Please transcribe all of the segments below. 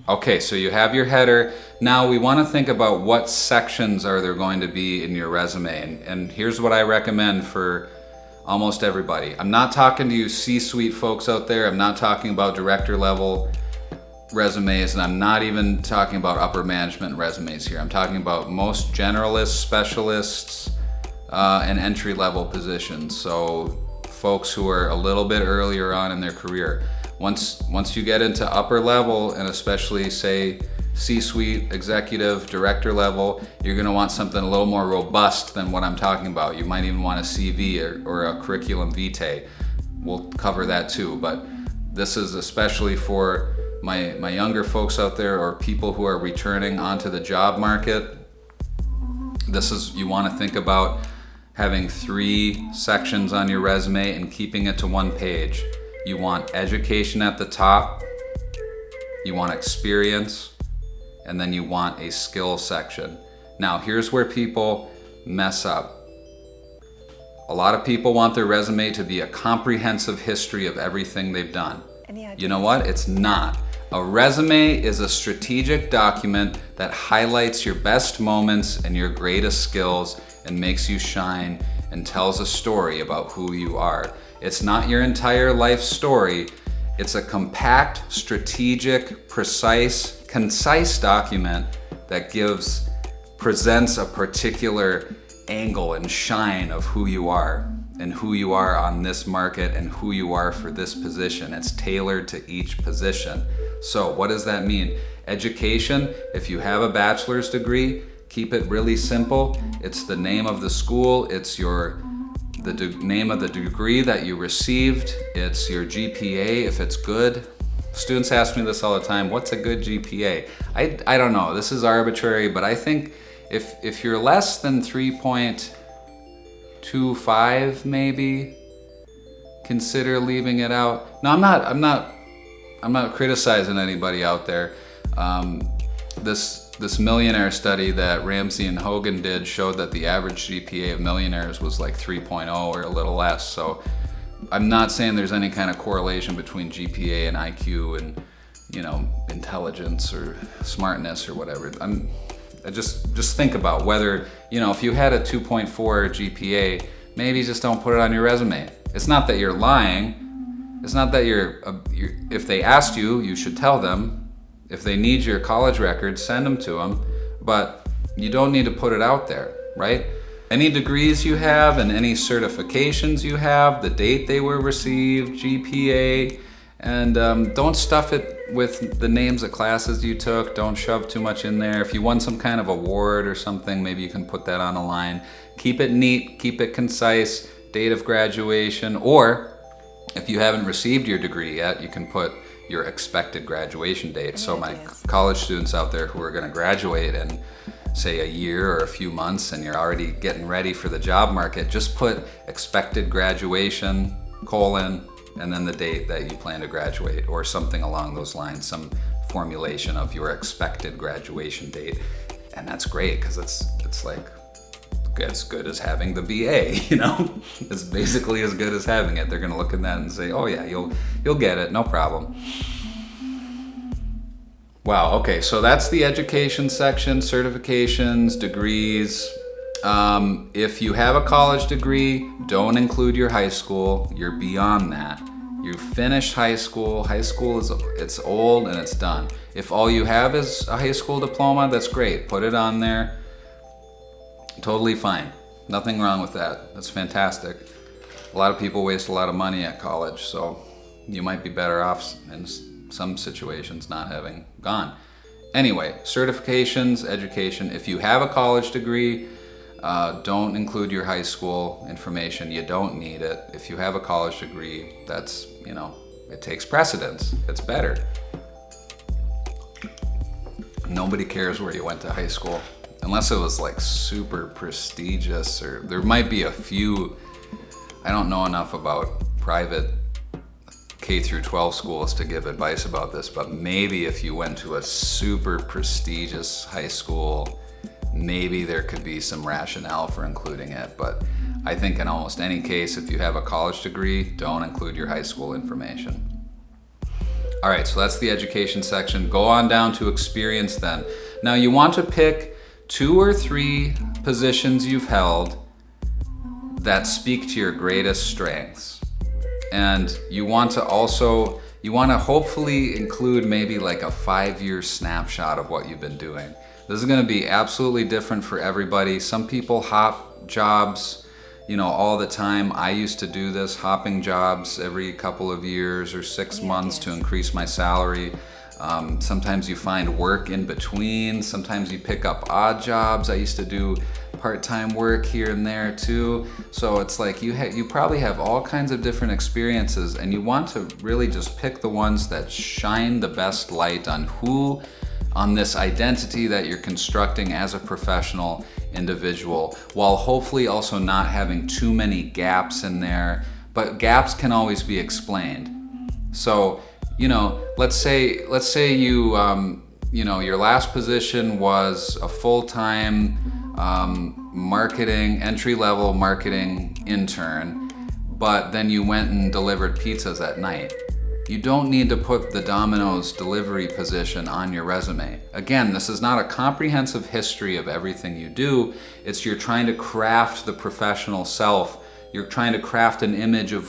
Okay, so you have your header. Now we want to think about what sections are there going to be in your resume. And here's what I recommend for almost everybody. I'm not talking to you C-suite folks out there. I'm not talking about director level resumes, and I'm not even talking about upper management resumes here. I'm talking about most generalists, specialists, and entry level positions. So folks who are a little bit earlier on in their career. Once you get into upper level, and especially say C-suite, executive, director level, you're going to want something a little more robust than what I'm talking about. You might even want a CV or a curriculum vitae. We'll cover that too, but this is especially for my younger folks out there, or people who are returning onto the job market. You want to think about having 3 sections on your resume and keeping it to 1 page. You want education at the top, you want experience, and then you want a skill section. Now, here's where people mess up. A lot of people want their resume to be a comprehensive history of everything they've done. You know what? It's not. A resume is a strategic document that highlights your best moments and your greatest skills and makes you shine and tells a story about who you are. It's not your entire life story. It's a compact, strategic, precise, concise document that presents a particular angle and shine of who you are and who you are on this market and who you are for this position. It's tailored to each position. So what does that mean? Education, if you have a bachelor's degree, keep it really simple. It's the name of the school, it's the name of the degree that you received, it's your GPA if it's good. Students ask me this all the time, what's a good GPA? I don't know, this is arbitrary, but I think if you're less than 3.25 maybe, consider leaving it out. No, I'm not criticizing anybody out there. This millionaire study that Ramsey and Hogan did showed that the average GPA of millionaires was like 3.0 or a little less. So I'm not saying there's any kind of correlation between GPA and IQ and, intelligence or smartness or whatever. I just think about whether, if you had a 2.4 GPA, maybe just don't put it on your resume. It's not that you're lying. It's not that if they asked you, you should tell them. If they need your college records, send them to them, but you don't need to put it out there, right? Any degrees you have and any certifications you have, the date they were received, GPA, and don't stuff it with the names of classes you took. Don't shove too much in there. If you won some kind of award or something, maybe you can put that on a line. Keep it neat, keep it concise, date of graduation, or if you haven't received your degree yet, you can put your expected graduation date. So my college students out there who are going to graduate in say a year or a few months and you're already getting ready for the job market, just put expected graduation, and then the date that you plan to graduate or something along those lines, some formulation of your expected graduation date. And that's great because it's like as good as having the BA, It's basically as good as having it. They're gonna look at that and say, oh yeah, you'll get it, no problem. Wow, okay, so that's the education section, certifications, degrees. If you have a college degree, don't include your high school. You're beyond that. You finished high school. High school it's old and it's done. If all you have is a high school diploma, that's great. Put it on there. Totally fine. Nothing wrong with that. That's fantastic. A lot of people waste a lot of money at college, so you might be better off in some situations not having gone. Anyway, certifications, education. If you have a college degree, don't include your high school information. You don't need it. If you have a college degree, that's, it takes precedence. It's better. Nobody cares where you went to high school. Unless it was like super prestigious, or there might be a few. I don't know enough about private K through 12 schools to give advice about this, but maybe if you went to a super prestigious high school, maybe there could be some rationale for including it. But I think in almost any case, if you have a college degree, don't include your high school information. All right, so that's the education section. Go on down to experience then. Now you want to pick 2 or 3 positions you've held that speak to your greatest strengths. And you want to hopefully include maybe like a 5-year snapshot of what you've been doing. This is going to be absolutely different for everybody. Some people hop jobs, all the time. I used to do this, hopping jobs every couple of years or 6 months to increase my salary. Sometimes you find work in between. Sometimes you pick up odd jobs. I used to do part-time work here and there too. So it's like you probably have all kinds of different experiences, and you want to really just pick the ones that shine the best light on this identity that you're constructing as a professional individual, while hopefully also not having too many gaps in there. But gaps can always be explained. So, let's say you, your last position was a full-time entry-level marketing intern, but then you went and delivered pizzas at night. You don't need to put the Domino's delivery position on your resume. Again, this is not a comprehensive history of everything you do. You're trying to craft the professional self. You're trying to craft an image of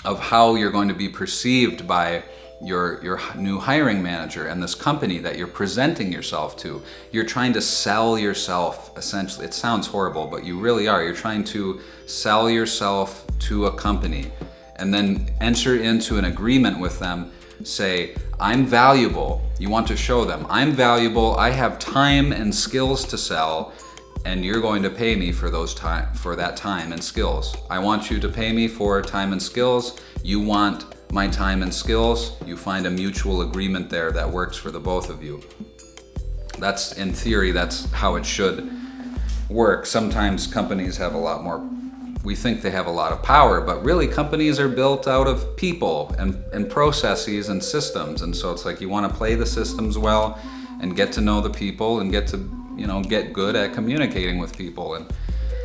how you're going to be perceived by your new hiring manager and this company that you're presenting yourself to. You're trying to sell yourself, essentially. It sounds horrible, but you really are. You're trying to sell yourself to a company and then enter into an agreement with them. Say, I'm valuable. You want to show them, I'm valuable, I have time and skills to sell, and you're going to pay me for that time and skills. I want you to pay me for time and skills. You want my time and skills. You find a mutual agreement there that works for the both of you. That's, in theory, that's how it should work. Sometimes companies have we think they have a lot of power, but really companies are built out of people and processes and systems. And so it's like you want to play the systems well and get to know the people and get to, get good at communicating with people. And